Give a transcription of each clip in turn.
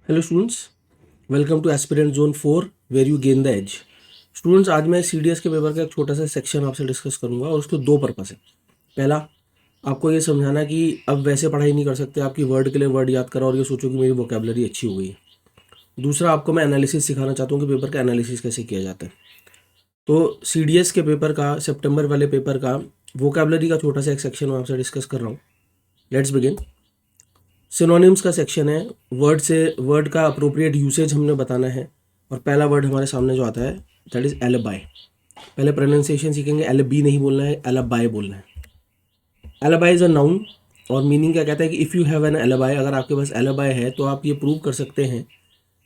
Hello students, welcome to aspirant zone 4 where you gain the edge. Students, आज मैं CDS के paper का एक छोटा सा सेक्शन आपसे डिस्कस करूंगा और उसके दो पर्पस है। पहला, आपको ये समझाना कि अब वैसे पढ़ाई नहीं कर सकते, आपकी वर्ड के लिए वर्ड याद करो और ये सोचो कि मेरी वोकेबलरी अच्छी हो गई है। दूसरा, आपको मैं एनालिसिस सिखाना चाहता हूँ कि पेपर का एनालिसिस कैसे किया जाता है। तो सीडीएस के पेपर का, सितंबर वाले पेपर का वोकेबलरी का छोटा सा एक सेक्शन मैं आपसे डिस्कस कर रहा हूँ। Let's begin. सिनोनिम्स का सेक्शन है। वर्ड का अप्रोप्रिएट यूसेज हमने बताना है। और पहला वर्ड हमारे सामने जो आता है दैट इज एलिबाई। पहले प्रोनाउंसिएशन सीखेंगे, एलिबी नहीं बोलना है, एलिबाई बोलना है। एलिबाई इज अ नाउन और मीनिंग क्या कहता है कि if you have an alibi, अगर आपके पास एलिबाई है तो आप ये प्रूव कर सकते हैं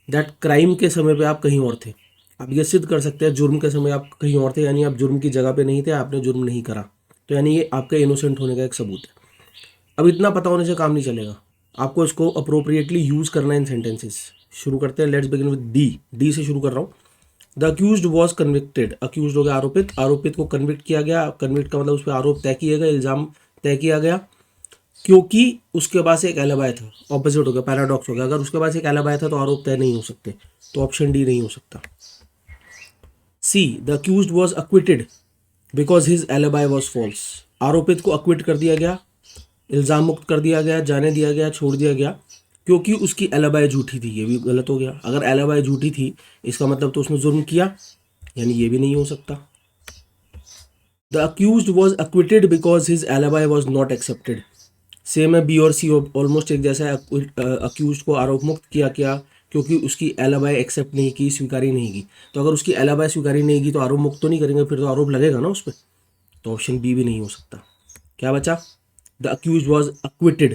दैट क्राइम के समय पे आप कहीं और थे। आप ये सिद्ध कर सकते हैं जुर्म के समय आप कहीं और थे, यानी आप जुर्म की जगह पे नहीं थे, आपने जुर्म नहीं करा। तो यानी ये आपके इनोसेंट होने का एक सबूत है। अब इतना पता होने से काम नहीं चलेगा, आपको इसको अप्रोप्रिएटली यूज करना है इन सेंटेंसेस। शुरू करते हैं। Let's begin with D. D से शुरू कर रहा हूँ। The accused was convicted. Accused हो गया आरोपित, आरोपित को कन्विक्ट किया गया। कन्विक्ट का मतलब उस पर आरोप तय किया गया, इल्जाम तय किया गया, क्योंकि उसके पास एक एलिबाई था। ऑपोजिट हो गया, पैराडॉक्स हो गया। अगर उसके पास एक एलिबाई था तो आरोप तय नहीं हो सकते, तो ऑप्शन डी नहीं हो सकता। C, the accused was acquitted because his alibi was false. आरोपित को अक्विट कर दिया गया, इल्ज़ाम मुक्त कर दिया गया, जाने दिया गया, छोड़ दिया गया, क्योंकि उसकी एलिबाई झूठी थी। ये भी गलत हो गया। अगर एलिबाई झूठी थी इसका मतलब तो उसने जुर्म किया, यानी ये भी नहीं हो सकता। The accused was acquitted because his alibi was not accepted. Same है, बी और सी ऑलमोस्ट एक जैसा है। अक्यूज्ड को आरोप मुक्त किया क्या, क्योंकि उसकी एलिबाई एक्सेप्ट नहीं की, स्वीकारी नहीं की। तो अगर उसकी एलिबाई स्वीकारी नहीं की तो आरोप मुक्त तो नहीं करेंगे, फिर तो आरोप लगेगा ना उस पर। तो ऑप्शन बी भी नहीं हो सकता। क्या बचा? The accused was acquitted.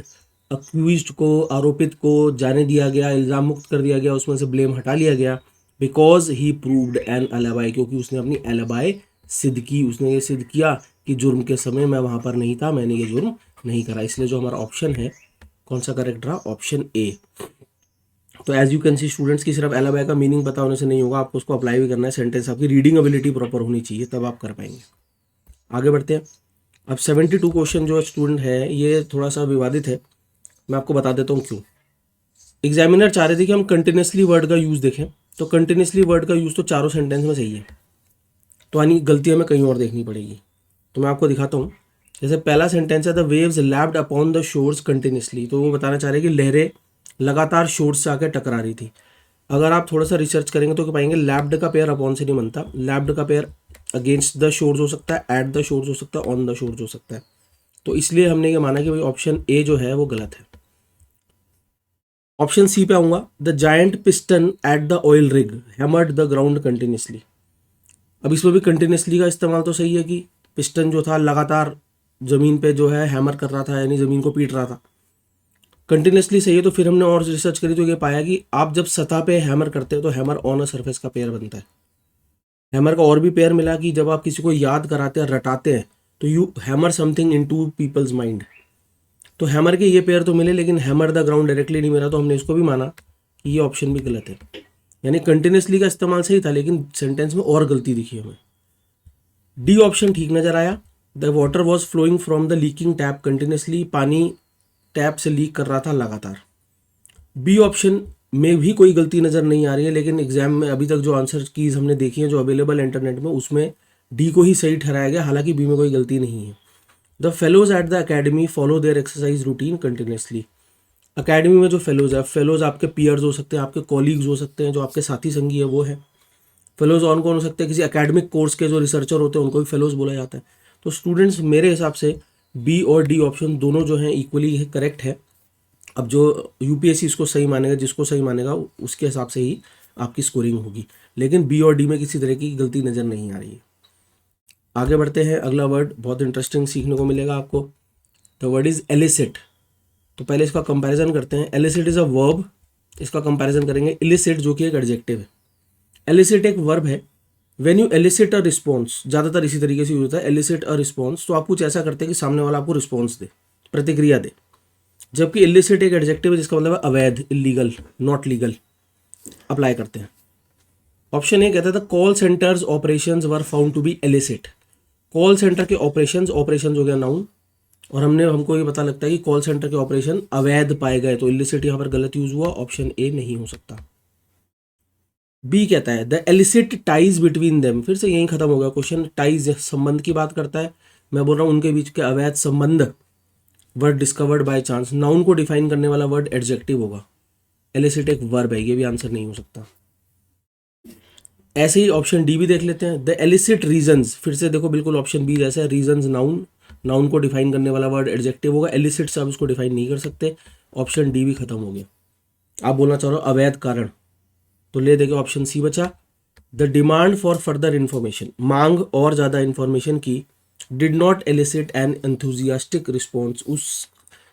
Accused को, आरोपित को जाने दिया गया, इल्ज़ाम मुक्त कर दिया गया, उसमें से ब्लेम हटा लिया गया। Because he proved an alibi, क्योंकि उसने अपनी एलिबाई सिद्ध की। उसने ये सिद्ध किया कि जुर्म के समय मैं वहाँ पर नहीं था, मैंने ये जुर्म नहीं करा। इसलिए जो हमारा ऑप्शन है, कौन सा करेक्ट रहा? Option A. तो as you can see students की सिर्फ एलिबाई का मीनिंग पता होने से नहीं होगा, आपको उसको अप्लाई भी करना है। सेंटेंस आपकी रीडिंग एबिलिटी प्रॉपर होनी चाहिए, तब आप कर पाएंगे। आगे बढ़ते हैं। अब 72 क्वेश्चन जो स्टूडेंट है ये थोड़ा सा विवादित है, मैं आपको बता देता हूँ क्यों। एग्जामिनर चाह रहे थे कि हम कंटिन्यूसली वर्ड का यूज़ देखें, तो कंटिन्यूसली वर्ड का यूज़ तो चारों सेंटेंस में सही है, तो यानी गलती हमें कहीं और देखनी पड़ेगी। तो मैं आपको दिखाता हूँ। जैसे पहला सेंटेंस है, the waves lapped upon the shores continuously. तो वो बताना चाह रहे हैं कि लहरें लगातार शोर्स से आकर टकरा रही थी। अगर आप थोड़ा सा रिसर्च करेंगे तो पाएंगे लैप्ड का पेयर अपॉन से नहीं बनता। लैप्ड का पेयर अगेंस्ट द शोर्स हो सकता है, एट द शोर्स हो सकता है, ऑन द शोर्स हो सकता है। तो इसलिए हमने ये माना कि भाई ऑप्शन ए जो है वो गलत है। ऑप्शन सी पे आऊंगा। The giant piston at the oil rig hammered the ground continuously. अब इसमें भी कंटिन्यूसली का इस्तेमाल तो सही है कि पिस्टन जो था लगातार जमीन पे जो है हैमर कर रहा था, यानी जमीन को पीट रहा था। कंटिन्यूसली सही है। तो फिर हमने और रिसर्च करी तो ये पाया कि आप जब सतह पे हैमर करते हो तो हैमर ऑन अ सरफेस का पेयर बनता है। हैमर का और भी पेयर मिला कि जब आप किसी को याद कराते हैं, रटाते हैं, तो you hammer something into people's mind. तो हैमर के ये पेयर तो मिले, लेकिन हैमर द ग्राउंड डायरेक्टली नहीं मिला, तो हमने इसको भी माना कि ये ऑप्शन भी गलत है। यानी कंटिन्यूसली का इस्तेमाल सही था, लेकिन सेंटेंस में और गलती दिखी हमें। डी ऑप्शन ठीक नजर आया। The water was flowing from the leaking tap continuously. पानी टैप से लीक कर रहा था लगातार। बी ऑप्शन में भी कोई गलती नज़र नहीं आ रही है, लेकिन एग्जाम में अभी तक जो आंसर कीज हमने देखी है, जो अवेलेबल है इंटरनेट में, उसमें डी को ही सही ठहराया गया, हालांकि बी में कोई गलती नहीं है। The fellows at the academy follow their exercise routine continuously. Academy में जो फेलोज है, फेलोज आपके पीयर्स हो सकते हैं, आपके कॉलीग्स हो सकते हैं, जो आपके साथी संगी है वो है। फेलोज ऑन कौन हो सकते हैं? किसी एकेडमिक कोर्स के जो रिसर्चर होते हैं उनको भी फेलोज बोला जाता है। तो स्टूडेंट्स, मेरे हिसाब से बी और डी ऑप्शन दोनों जो हैं इक्वली करेक्ट है। अब जो यूपीएससी इसको सही मानेगा, जिसको सही मानेगा उसके हिसाब से ही आपकी स्कोरिंग होगी, लेकिन बी और डी में किसी तरह की गलती नज़र नहीं आ रही है। आगे बढ़ते हैं। अगला वर्ड बहुत इंटरेस्टिंग सीखने को मिलेगा आपको। The word is elicit. तो पहले इसका कंपैरिजन करते हैं। एलिसिट इज अ वर्ब, इसका कंपैरिजन करेंगे इलिसिट जो कि एक एडजेक्टिव है। एलिसिट एक वर्ब है। When you elicit a response, ज़्यादातर इसी तरीके से यूज होता है, एलिसिट अ रिस्पॉन्स। तो आप कुछ ऐसा करते हैं कि सामने वाला आपको रिस्पॉन्स दे, प्रतिक्रिया दे। जबकि इलिसिट एक एडजेक्टिव है जिसका मतलब है अवैध, इलीगल, नॉट लीगल। अप्लाई करते हैं। ऑप्शन ए कहता था call centers operations were found to be illicit. Call center के ऑपरेशंस, ऑपरेशंस हो गया नाउन, और हमको ये पता लगता है कि कॉल सेंटर के ऑपरेशन अवैध पाए गए, तो इलिसिट यहाँ पर गलत यूज हुआ, ऑप्शन ए नहीं हो सकता। बी कहता है the elicit ties between them, फिर से यही खत्म हो गया क्वेश्चन। टाइज संबंध की बात करता है, मैं बोल रहा हूँ उनके बीच के अवैध संबंध। Word discovered by chance, noun को डिफाइन करने वाला वर्ड एडजेक्टिव होगा, एलिसिट एक वर्ब है, ये भी आंसर नहीं हो सकता। ऐसे ही ऑप्शन डी भी देख लेते हैं, द एलिसिट रीजंस, फिर से देखो बिल्कुल ऑप्शन बी जैसा है, रीजंस नाउन, नाउन को डिफाइन करने वाला वर्ड एडजेक्टिव होगा, एलिसिट से आप इसको डिफाइन नहीं कर सकते, ऑप्शन डी भी खत्म हो गया। आप बोलना चाह रहे हो अवैध कारण, तो ले देंगे ऑप्शन सी बचा, the demand for further information, मांग और ज़्यादा इंफॉर्मेशन की, did not elicit an enthusiastic response, उस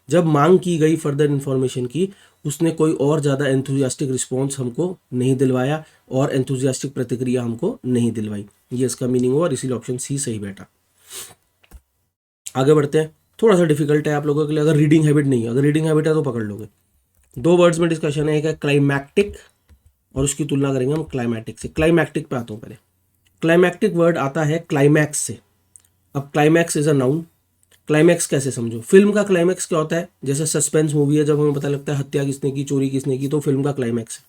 जब मांग की गई फर्दर इंफॉर्मेशन की, उसने कोई और ज़्यादा एंथुजियास्टिक रिस्पॉन्स हमको नहीं दिलवाया और एंथुजियास्टिक प्रतिक्रिया हमको नहीं दिलवाई, ये इसका मीनिंग हुआ और इसीलिए ऑप्शन सी सही बैठा। आगे बढ़ते हैं, थोड़ा सा डिफिकल्ट है आप लोगों के लिए, अगर रीडिंग हैबिट नहीं है, अगर रीडिंग हैबिट है तो पकड़ लोगे। दो वर्ड्स में डिस्कशन है, एक है क्लाइमैक्टिक और उसकी तुलना करेंगे हम क्लाइमैटिक से। क्लाइमैक्टिक पे आता हूँ पहले। क्लाइमैक्टिक वर्ड आता है क्लाइमैक्स से। अब climax is a noun, climax कैसे समझो, फिल्म का क्लाइमैक्स क्या होता है, जैसे सस्पेंस मूवी है, जब हमें पता लगता है हत्या किसने की, चोरी किसने की, तो फिल्म का क्लाइमैक्स है,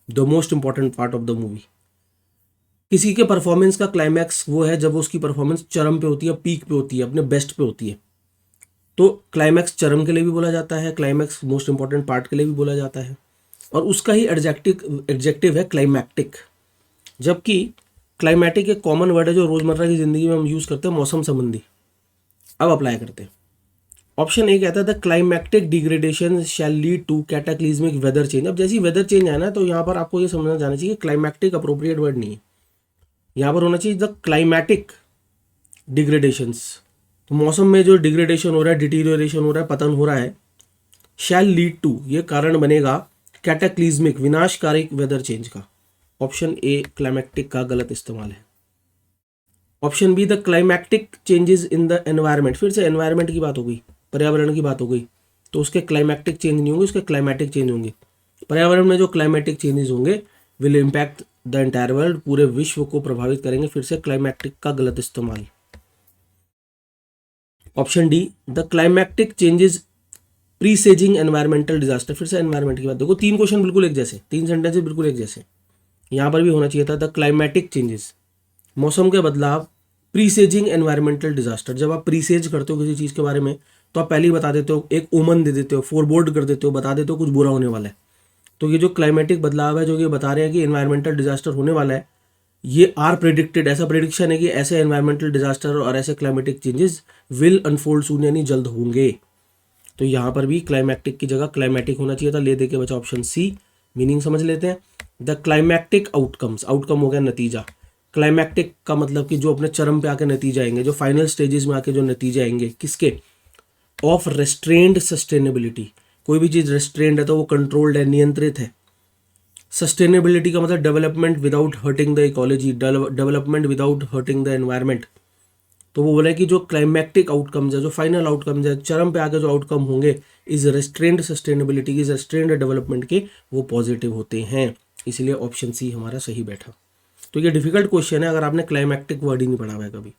the most important part of the movie. किसी के परफॉर्मेंस का क्लाइमैक्स वो है जब उसकी परफॉर्मेंस चरम पे होती है, पीक पे होती है, अपने बेस्ट पे होती है, तो क्लाइमैक्स चरम के लिए भी बोला जाता है, क्लाइमैक्स मोस्ट इंपॉर्टेंट पार्ट के लिए भी बोला जाता है, और उसका ही एडजेक्टिव है क्लाइमैक्टिक। जबकि क्लाइमैटिक एक कॉमन वर्ड है जो रोजमर्रा की जिंदगी में हम यूज करते हैं, मौसम संबंधी। अब अप्लाई करते हैं। ऑप्शन ए कहता है the climactic degradation shall lead to cataclysmic weather change. अब जैसी वेदर चेंज है ना, तो यहाँ पर आपको ये समझना जाना चाहिए क्लाइमैक्टिक अप्रोप्रिएट वर्ड नहीं है, यहाँ पर होना चाहिए द क्लाइमैटिक डिग्रेडेशंस। तो मौसम में जो डिग्रेडेशन हो रहा है, डिटीरियोरेशन हो रहा है, पतन हो रहा है, शैल लीड टू, ये कारण बनेगा कैटाक्लिज्मिक विनाशकारी वेदर चेंज का। ऑप्शन ए क्लाइमैक्टिक का गलत इस्तेमाल है। Option be the climactic changes in the environment, फिर से एनवायरनमेंट की बात हो गई, पर्यावरण की बात हो गई, तो उसके क्लाइमैक्टिक चेंज नहीं होंगे, उसके क्लाइमैटिक चेंज होंगे। पर्यावरण में जो क्लाइमैटिक चेंजेस होंगे will impact the entire world, पूरे विश्व को प्रभावित करेंगे, फिर से क्लाइमैक्टिक का गलत इस्तेमाल। Option D the climactic changes presaging environmental disaster, फिर से एनवायरमेंट की बात। देखो तीन क्वेश्चन बिल्कुल एक जैसे, तीन सेंटेंसेस बिल्कुल एक जैसे, यहाँ पर भी होना चाहिए था द क्लाइमैटिक चेंजेस, मौसम के बदलाव, प्रीसेजिंग एनवायरमेंटल डिजास्टर। जब आप प्रीसेज करते हो किसी चीज़ के बारे में, तो आप पहले ही बता देते हो, एक ओमन दे देते हो, फोरबोर्ड कर देते हो, बता देते हो कुछ बुरा होने वाला है। तो ये जो क्लाइमेटिक बदलाव है, जो ये बता रहे हैं कि एनवायरमेंटल डिजास्टर होने वाला है, ये आर प्रेडिक्टेड, ऐसा प्रेडिक्शन है कि ऐसे एनवायरमेंटल डिजास्टर और ऐसे क्लाइमेटिक चेंजेस विल अनफोल्ड सून, यानी जल्द होंगे। तो यहाँ पर भी क्लाइमैक्टिक की जगह क्लाइमेटिक होना चाहिए था, ले दे के बचा ऑप्शन सी। मीनिंग समझ लेते हैं, द क्लाइमैक्टिक आउटकम्स, आउटकम हो गया नतीजा, क्लाइमैक्टिक का मतलब कि जो अपने चरम पे आके नतीजे आएंगे, जो फाइनल स्टेजेस में आके जो नतीजे आएंगे, किसके, ऑफ रेस्ट्रेन्ड सस्टेनेबिलिटी। कोई भी चीज़ रेस्ट्रेन्ड है तो वो कंट्रोल्ड है, नियंत्रित है। सस्टेनेबिलिटी का मतलब development without hurting the ecology, development without hurting the environment. तो वो बोला कि जो क्लाइमैक्टिक आउटकम्स है, जो फाइनल आउटकम्स है, चरम पे आके जो आउटकम होंगे इज रेस्ट्रेन्ड सस्टेनेबिलिटी की, रेस्ट्रेन्ड डेवलपमेंट के, वो पॉजिटिव होते हैं। इसलिए ऑप्शन सी हमारा सही बैठा। तो ये डिफिकल्ट क्वेश्चन है अगर आपने क्लाइमैक्टिक वर्ड ही नहीं पढ़ा हुआ है कभी।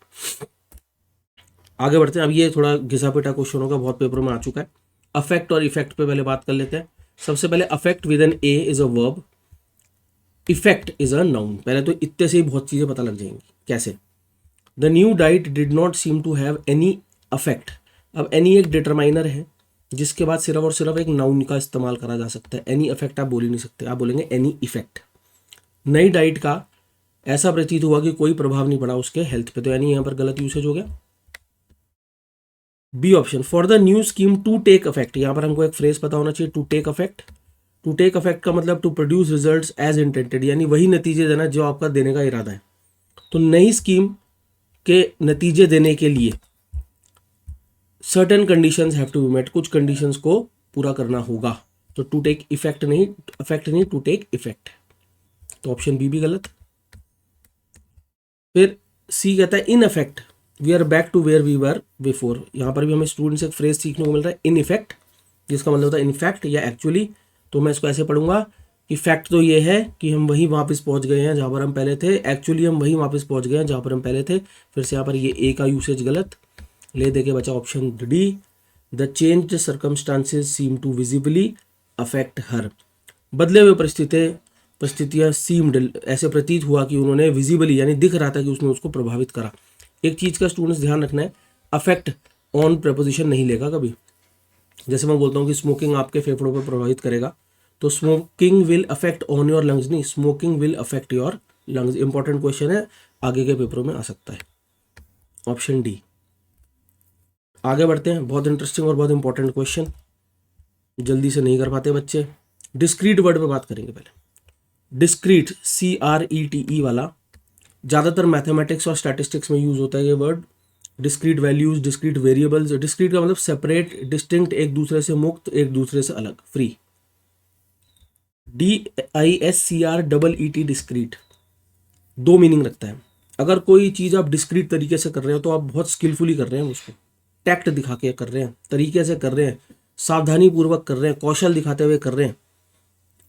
आगे बढ़ते हैं। अब ये थोड़ा घिसा पिटा क्वेश्चन होगा, बहुत पेपर में आ चुका है। अफेक्ट और इफेक्ट पे पहले बात कर लेते हैं। सबसे पहले affect with an A is a verb, effect is a noun. पहले तो इतने से ही बहुत चीज़ें पता लग जाएंगी। कैसे, the new diet did not seem to have any affect. अब एनी एक डिटरमाइनर है जिसके बाद सिर्फ और सिर्फ एक नाउन का इस्तेमाल करा जा सकता है। एनी अफेक्ट आप बोल ही नहीं सकते, आप बोलेंगे एनी इफेक्ट। नई डाइट का ऐसा प्रतीत हुआ कि कोई प्रभाव नहीं पड़ा उसके हेल्थ पे, तो यानी यहाँ पर गलत यूसेज हो गया। B option, for the new scheme to take affect. यहाँ पर हमको एक फ्रेज पता होना चाहिए, to take affect. To take affect का मतलब to produce results as intended, यानी वही नतीजे देना जो आपका देने का इरादा है। तो नई स्कीम के नतीजे देने के लिए certain conditions have to be met, कुछ कंडीशंस को पूरा करना होगा। तो टू टेक इफेक्ट नहीं, अफेक्ट नहीं, टू टेक इफेक्ट। तो ऑप्शन बी भी गलत। फिर सी कहता है in effect we are back to where we were before. यहाँ पर भी हमें स्टूडेंट से एक फ्रेज सीखने को मिल रहा है, इन इफेक्ट, जिसका मतलब होता है इनफैक्ट या एक्चुअली। तो मैं इसको ऐसे पढ़ूंगा कि फैक्ट तो ये है कि हम वहीं वापस पहुंच गए हैं जहाँ पर हम पहले थे, एक्चुअली हम वहीं वापस पहुंच गए हैं जहाँ पर हम पहले थे। फिर से यहाँ पर ये ए का यूसेज गलत, ले दे के बचा option D. The changed circumstances seem to visibly affect her. बदले हुए परिस्थितियाँ सीम्ड, ऐसे प्रतीत हुआ कि उन्होंने विजिबली यानी दिख रहा था कि उसने उसको प्रभावित करा। एक चीज़ का स्टूडेंट्स ध्यान रखना है, अफेक्ट ऑन प्रपोजिशन नहीं लेगा कभी। जैसे मैं बोलता हूँ कि स्मोकिंग आपके फेफड़ों पर प्रभावित करेगा, तो smoking will affect on your lungs नहीं, smoking will affect your lungs. Important question है, आगे के पेपरों में आ सकता है। Option D. आगे बढ़ते हैं, बहुत इंटरेस्टिंग और बहुत इंपॉर्टेंट क्वेश्चन, जल्दी से नहीं कर पाते बच्चे। डिस्क्रीट वर्ड पे बात करेंगे पहले। डिस्क्रीट, CRETE वाला ज़्यादातर मैथमेटिक्स और स्टैटिस्टिक्स में यूज होता है ये word. Discrete values, discrete variables. Discrete का मतलब सेपरेट, डिस्टिंक्ट, एक दूसरे से मुक्त, एक दूसरे से अलग, फ्री। DISCREET, डिस्क्रीट, दो मीनिंग रखता है। अगर कोई चीज़ आप डिस्क्रीट तरीके से कर रहे हो तो आप बहुत स्किलफुली कर रहे हैं, उसको टैक्ट दिखा के कर रहे हैं, तरीके से कर रहे हैं, सावधानी पूर्वक कर रहे हैं, कौशल दिखाते हुए कर रहे हैं।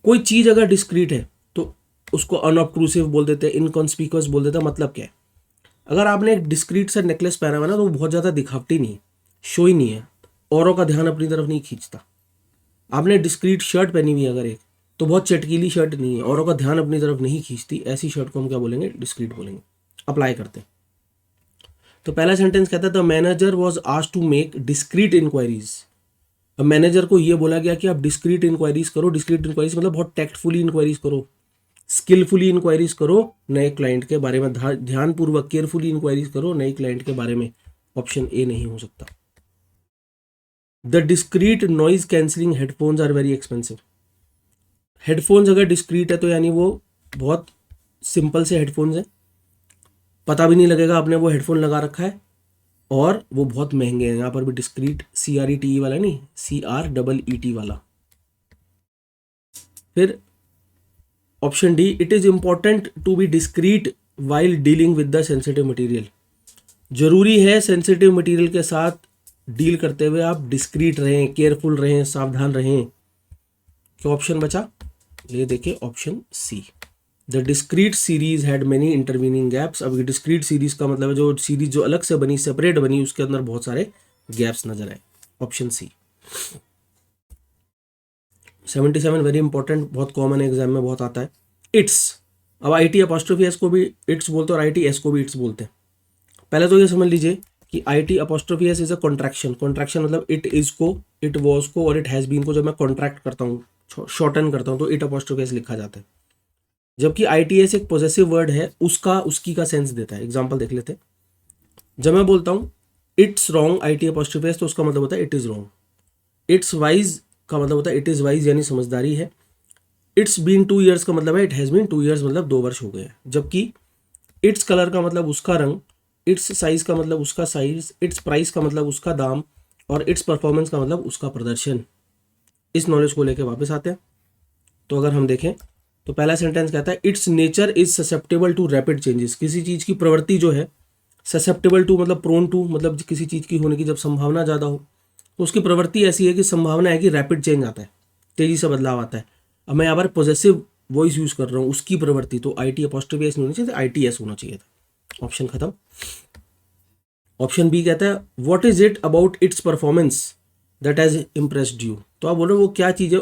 कोई चीज़ अगर डिस्क्रीट है तो उसको अनऑब्ट्रूसिव बोल देते हैं, इनकॉन्स्पिक्यूअस बोल देते हैं। मतलब क्या है, अगर आपने एक डिस्क्रीट सा नेकलेस पहना हुआ ना तो वो बहुत ज़्यादा दिखावटी नहीं है, शो ही नहीं है, औरों का ध्यान अपनी तरफ नहीं खींचता। आपने डिस्क्रीट शर्ट पहनी हुई है अगर एक, तो बहुत चटकीली शर्ट नहीं है, औरों का ध्यान अपनी तरफ नहीं खींचती, ऐसी शर्ट को हम क्या बोलेंगे, डिस्क्रीट बोलेंगे। अप्लाई करते हैं। तो पहला सेंटेंस कहता है the manager was asked to make discreet inquiries. अब मैनेजर को ये बोला गया कि आप डिस्क्रीट इंक्वायरीज करो। डिस्क्रीट इंक्वायरीज मतलब बहुत टैक्टफुली इंक्वायरीज करो, स्किलफुली इंक्वायरीज करो, नए क्लाइंट के बारे में ध्यानपूर्वक केयरफुली इंक्वायरीज करो, नए क्लाइंट के बारे में। ऑप्शन ए नहीं हो सकता। The discreet noise cancelling headphones are very expensive. Headphones अगर डिस्क्रीट है तो यानी वो बहुत सिंपल से हेडफोन्स हैं, पता भी नहीं लगेगा आपने वो हेडफोन लगा रखा है, और वो बहुत महंगे हैं। यहाँ पर भी डिस्क्रीट, CRETE वाला नहीं, CREET वाला। फिर option D, it is important to be discreet while dealing with the sensitive material. जरूरी है सेंसिटिव मटेरियल के साथ डील करते हुए आप डिस्क्रीट रहें, केयरफुल रहें, सावधान रहें। क्या ऑप्शन बचा, ये देखिए option C. The discrete series had many intervening gaps. अब डिस्क्रीट सीरीज का मतलब है जो सीरीज जो अलग से बनी, सेपरेट बनी, उसके अंदर बहुत सारे गैप्स नजर आए। Option C. 77 वेरी इंपॉर्टेंट, बहुत कॉमन एग्जाम में बहुत आता है। इट्स। अब IT अपॉस्ट्रोफी एस को भी इट्स बोलते हैं और IT एस को भी इट्स बोलते हैं। पहले तो ये समझ लीजिए कि IT apostrophe S is a contraction. Contraction मतलब इट इज को, इट वॉज को और इट हैज़ बीन को जब मैं कॉन्ट्रैक्ट करता हूँ, शॉर्टन करता हूँ, तो इट अपॉस्ट्रोफी एस लिखा जाता है। जबकि ITS एक पॉजेसिव वर्ड है, उसका उसकी का सेंस देता है। एग्जाम्पल देख लेते हैं। जब मैं बोलता हूँ it's wrong IT apostrophe S, तो उसका मतलब होता है it is wrong. It's wise का मतलब होता है इट इज वाइज, यानी समझदारी है। इट्स बीन 2 years का मतलब है इट हैज़ बीन 2 years, मतलब 2 वर्ष हो गए हैं। जबकि इट्स कलर का मतलब उसका रंग, इट्स साइज का मतलब उसका साइज, इट्स प्राइस का मतलब उसका दाम, और इट्स परफॉर्मेंस का मतलब उसका प्रदर्शन। इस नॉलेज को लेकर वापस आते हैं। तो अगर हम देखें तो पहला सेंटेंस कहता है its nature is susceptible to rapid changes. किसी चीज़ की प्रवृत्ति जो है, ससेप्टेबल टू मतलब प्रोन टू, मतलब किसी चीज़ की होने की जब संभावना ज़्यादा हो, तो उसकी प्रवृत्ति ऐसी है कि संभावना है कि रैपिड चेंज आता है, तेज़ी से बदलाव आता है। अब मैं यहाँ पर पॉजेसिव वॉइस यूज़ कर रहा हूँ, उसकी प्रवृत्ति, तो IT अपॉस्ट्रोफी एस नहीं होनी चाहिए, ITS होना चाहिए था। ऑप्शन खत्म। ऑप्शन बी कहता है what is it about it's performance that has impressed you. तो आप बोलो वो क्या चीज़ है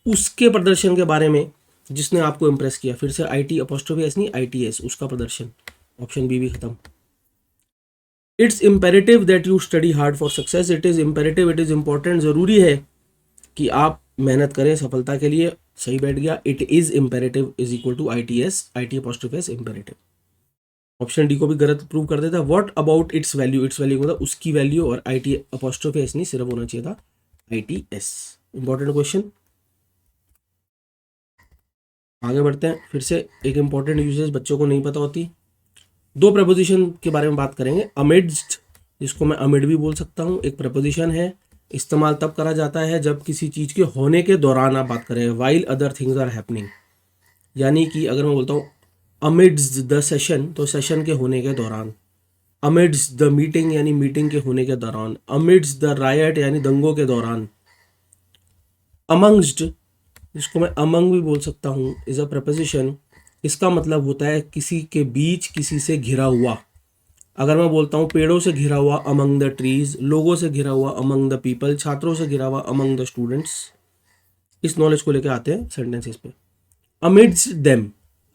उसके प्रदर्शन के बारे में जिसने आपको इम्प्रेस किया। फिर से IT अपॉस्ट्रोफी एस नहीं, ITS, उसका प्रदर्शन। ऑप्शन बी भी खत्म। It's imperative that you study hard for success. It is imperative, it is important, ज़रूरी है कि आप मेहनत करें सफलता के लिए। सही बैठ गया। It is imperative is equal to ITS, IT apostrophe S imperative. Option D को भी गलत प्रूव कर देता है। What about its value, its value मतलब उसकी वैल्यू, और IT अपॉस्ट्रोफी एस नहीं, सिर्फ होना चाहिए था ITS। Important question. आगे बढ़ते हैं। फिर से एक इंपॉर्टेंट यूजेस बच्चों को नहीं पता होती। दो प्रपोजिशन के बारे में बात करेंगे। अमिड्स्ट, जिसको मैं अमिड भी बोल सकता हूँ, एक प्रपोजिशन है। इस्तेमाल तब करा जाता है जब किसी चीज़ के होने के दौरान आप बात करें, while other things are happening. यानी कि अगर मैं बोलता हूँ अमिड्स द सेशन, तो सेशन के होने के दौरान। अमिड्स द मीटिंग यानी मीटिंग के होने के दौरान। अमिड्स द रायट यानी दंगों के दौरान। अमंग्स्ट, जिसको मैं अमंग भी बोल सकता हूँ, इज अ प्रपोजिशन। इसका मतलब होता है किसी के बीच, किसी से घिरा हुआ। अगर मैं बोलता हूँ पेड़ों से घिरा हुआ अमंग द ट्रीज, लोगों से घिरा हुआ अमंग द पीपल, छात्रों से घिरा हुआ अमंग द स्टूडेंट्स, इस नॉलेज को लेके आते हैं सेंटेंसेस पे। अमिड्स देम,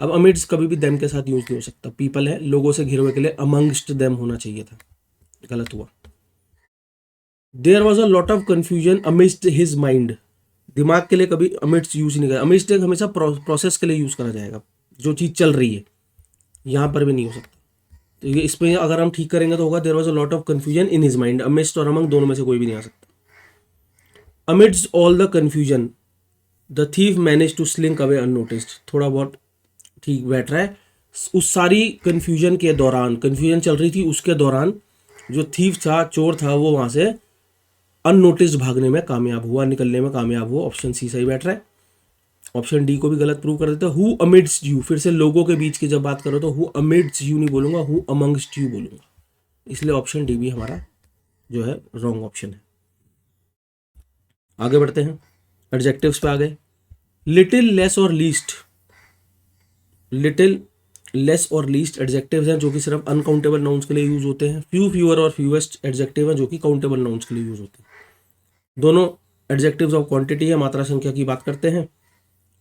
अब अमिड्स कभी भी देम के साथ यूज नहीं हो सकता, पीपल है, लोगों से घिरे हुए के लिए अमंगस्ट देम होना चाहिए था, गलत हुआ। There was a lot of confusion amidst his mind, दिमाग के लिए कभी अमिड्स यूज नहीं करा, अमिड्स्ट एक हमेशा प्रोसेस के लिए यूज करा जाएगा, जो चीज चल रही है, यहां पर भी नहीं हो सकता। तो ये इसमें अगर हम ठीक करेंगे तो होगा there was a lot of confusion in his mind, amidst और अमंग दोनों में से कोई भी नहीं आ सकता। Amidst all the confusion the thief manage to slink away unnoticed, थोड़ा बहुत ठीक बैठ रहा है। उस सारी कंफ्यूजन के दौरान, कंफ्यूजन चल रही थी उसके दौरान, जो थीफ था, चोर था, वो वहां से अननोटिस्ड भागने में कामयाब हुआ, निकलने में कामयाब हुआ। ऑप्शन सी सही बैठ रहा है। ऑप्शन डी को भी गलत प्रूव कर देते हैं। हु अमिड्स यू, फिर से लोगों के बीच की जब बात करो तो हु अमिड्स यू नहीं बोलूंगा, हु अमंगस्ट यू बोलूंगा, इसलिए ऑप्शन डी भी हमारा जो है रॉन्ग ऑप्शन है। आगे बढ़ते हैं, एडजेक्टिव्स पे आ गए। लिटिल, लेस और लीस्ट, लिटिल, लेस और लीस्ट एडजेक्टिव्स हैं जो कि सिर्फ अनकाउंटेबल नाउन्स के लिए यूज होते हैं। फ्यू, फ्यूअर और फ्यूएस्ट एडजेक्टिव हैं जो कि काउंटेबल नाउन्स के लिए यूज होते हैं। दोनों एडजेक्टिव्स ऑफ क्वांटिटी है, मात्रा संख्या की बात करते हैं।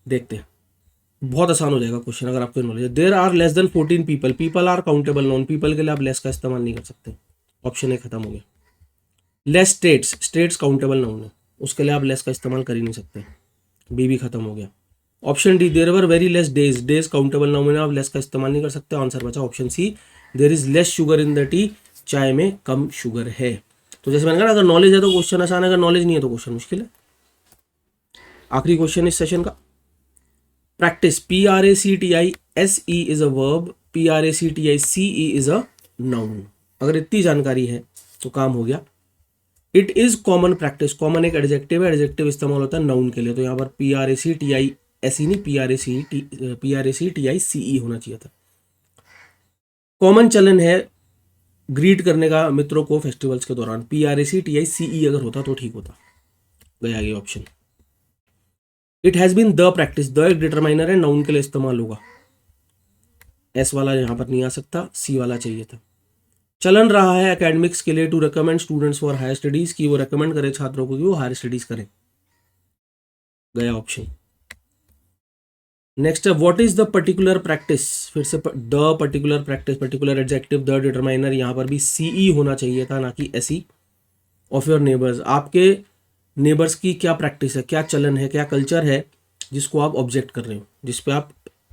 देखते हैं, बहुत आसान हो जाएगा क्वेश्चन अगर आपको नॉलेज है। There are less than 14 people, people are countable noun, people के लिए आप लेस का इस्तेमाल नहीं कर सकते, ऑप्शन ए खत्म हो गया। Less states, states countable noun है, उसके लिए आप लेस का इस्तेमाल कर ही नहीं सकते, बी भी खत्म हो गया। Option D, there were very less days, days countable noun है, आप लेस का इस्तेमाल नहीं कर सकते, आंसर बचा option C, there is less sugar in the tea, चाय में कम शुगर है। तो जैसे मैंने कहा, अगर नॉलेज है तो क्वेश्चन आसान है, अगर नॉलेज नहीं है तो क्वेश्चन मुश्किल है। आखिरी क्वेश्चन इस सेशन का, practice, PRACTISE is a verb, PRACTICE is a noun. अगर इतनी जानकारी है तो काम हो गया। It is common practice, common एक एडजेक्टिव है, एडजेक्टिव इस्तेमाल होता है नाउन के लिए, तो यहाँ पर PRACTISE नहीं, PRACTICE होना चाहिए था। कॉमन चलन है ग्रीट करने का मित्रों को फेस्टिवल्स के दौरान, PRACTICE अगर होता तो ठीक होता, गया ये option. It has been the practice, the एक डिटरमाइनर है, नाउन के लिए इस्तेमाल होगा, एस वाला यहां पर नहीं आ सकता, सी वाला चाहिए था। चलन रहा है एकेडमिक्स के लिए to recommend students for higher studies, की वो रिकमेंड करे छात्रों को कि वो हायर स्टडीज करें, गया ऑप्शन। नेक्स्ट है, what is the particular practice, फिर से the particular practice, particular adjective, the determiner, यहां पर भी सीई होना चाहिए था, ना कि एसई। ऑफ योर नेबर्स, आपके नेबर्स की क्या प्रैक्टिस है, क्या चलन है, क्या कल्चर है जिसको आप ऑब्जेक्ट कर रहे हो, जिस पे आप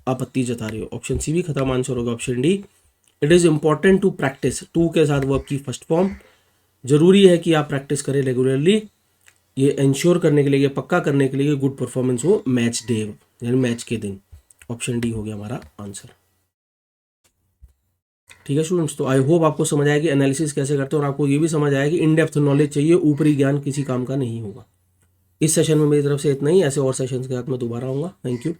आपत्ति जता रहे हो, ऑप्शन सी भी खत्म, आंसर होगा option D. It is important to practice, to के साथ वर्ब की फर्स्ट फॉर्म, जरूरी है कि आप प्रैक्टिस करें रेगुलरली, ये इंश्योर करने के लिए, ये पक्का करने के लिए गुड परफॉर्मेंस हो मैच डे, यानी मैच के दिन, ऑप्शन डी हो गया हमारा आंसर। ठीक है स्टूडेंट्स, तो आई होप आपको समझ आया कि एनालिसिस कैसे करते हैं, और आपको ये भी समझ आया कि इन डेप्थ नॉलेज चाहिए, ऊपरी ज्ञान किसी काम का नहीं होगा। इस सेशन में मेरी तरफ से इतना ही, ऐसे और सेशंस के साथ मैं दोबारा आऊँगा। Thank you.